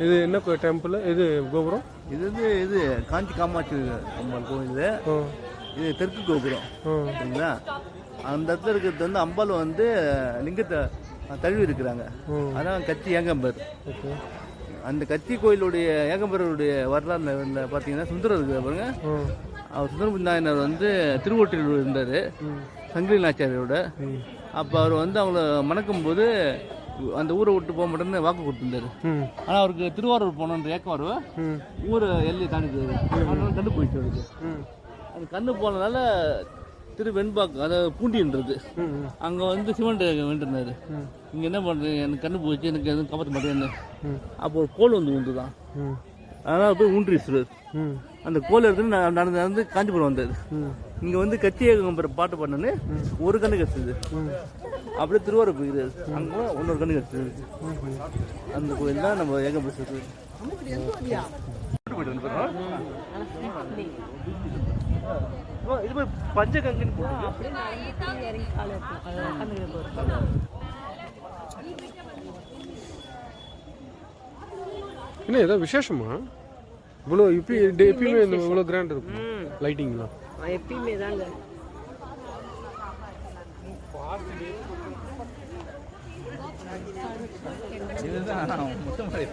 இது என்ன டெம்பிள்? இது கோபுரம்? இது காஞ்சி காமாட்சி அம்பாள் கோவில். இது தெற்கு கோபுரம் சரிங்களா. அந்த இடத்துல இருக்கிறது வந்து அம்பாள் வந்து லிங்கத்தை தழுவி இருக்கிறாங்க. அதான் கச்சி ஏகம்பர். அந்த கச்சி கோயிலுடைய ஏகம்பருடைய வரலாறு பார்த்தீங்கன்னா சுந்தரம் இருக்குது பாருங்க. அவர் சுந்தரபுரி நாயனர் வந்து திருவொற்றியூர் இருந்தார் சங்கிலி நாச்சியாரோட. அப்போ அவர் வந்து அவங்கள மணக்கும் போது அந்த ஊரை விட்டு போக மாட்டேன்னு வாக்கு கொடுத்துருந்தாரு. ஆனால் அவருக்கு திருவாரூர் போகணுன்ற ஏக்கம் வருவேன். ஊரை எல்லையை தாண்டிட்டு கண்டு போயிட்டு வருது. அந்த கண்ணு போனதால வெண்பாக்கு அதாவது பூண்டின்றது அங்கே வந்து சிவன் வேண்டியிருந்தாரு. இங்கே என்ன பண்ணுறது, எனக்கு கண்ணு போச்சு, எனக்கு எதுவும் காப்பாற்ற மாட்டேன்னு. அப்போ ஒரு கோல் வந்து உண்டுதான். அதனால் போய் ஊன்றீஸ்வரர் அந்த கோல் எடுத்து நடந்து காஞ்சிபுரம் வந்தார். இங்கே வந்து கச்சி ஏகம்பர பாட்டு பண்ணு ஒரு கண்ணு கிடச்சிது. அப்படியே திருவாரூர் போயிருக்காரு. அங்கே இன்னொரு கண்ணு கிடச்சிது. அந்த கோயில் தான் நம்ம ஏகம்பர இது மாதிரி பஞ்சகங்கன்னு என்ன ஏதாவது விசேஷமா? இவ்வளோ எப்பயுமே இவ்வளோ கிராண்ட் இருக்கும் லைட்டிங்லாம்? எப்பயுமே தாங்க. இதுதான் முத்தமலை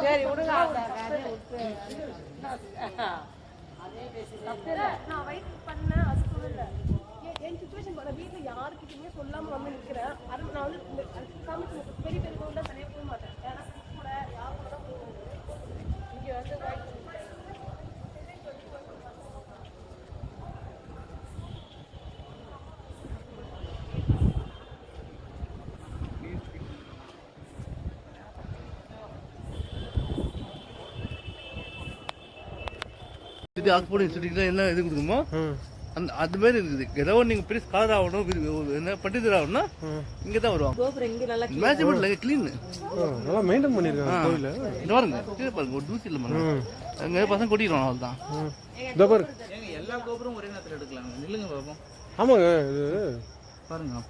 சரி விடுங்க. நான் வெயிட் பண்ணேன். அது சொல்லல என் சிச்சுவேஷன் பண்ண வீட்டில் யாருக்கிட்டையுமே சொல்லாமல் வந்து நிற்கிறேன். அது நான் வந்து சாமிக்கு பெரிய பெரிய கோவில் தனியாக போக மாட்டேன். ஏன்னா கூட யார் கூட தான் போகணும். இங்கே வந்து இது ஆக்ஸ்போர்ட் சிட்டிக்குலாம் என்ன இது கொடுக்குமோ அந்த அது மாதிரி இருக்குது. ஏதோ நீங்கள் பெரிய ஸ்காலர் ஆகணும், என்ன பண்டிதர் ஆகணும்னா இங்கே தான் வருவாங்க. கோபுரம் இங்கே நல்லா மேட்ச் க்ளீன் நல்லா மெயின்டைன் பண்ணியிருக்காங்க கோயில. இது பாருங்க, கீழே பாருங்க, ஒரு தூசி இல்லை. அங்கே பசங்க கொட்டிக்கிறோம், அவள் தான். இதோ பாருங்க, எல்லா கோபுரம் ஒரே நேரத்தில் எடுக்கலாம். நில்லுங்க பாப்போம். ஆமாங்க இது பாருங்க.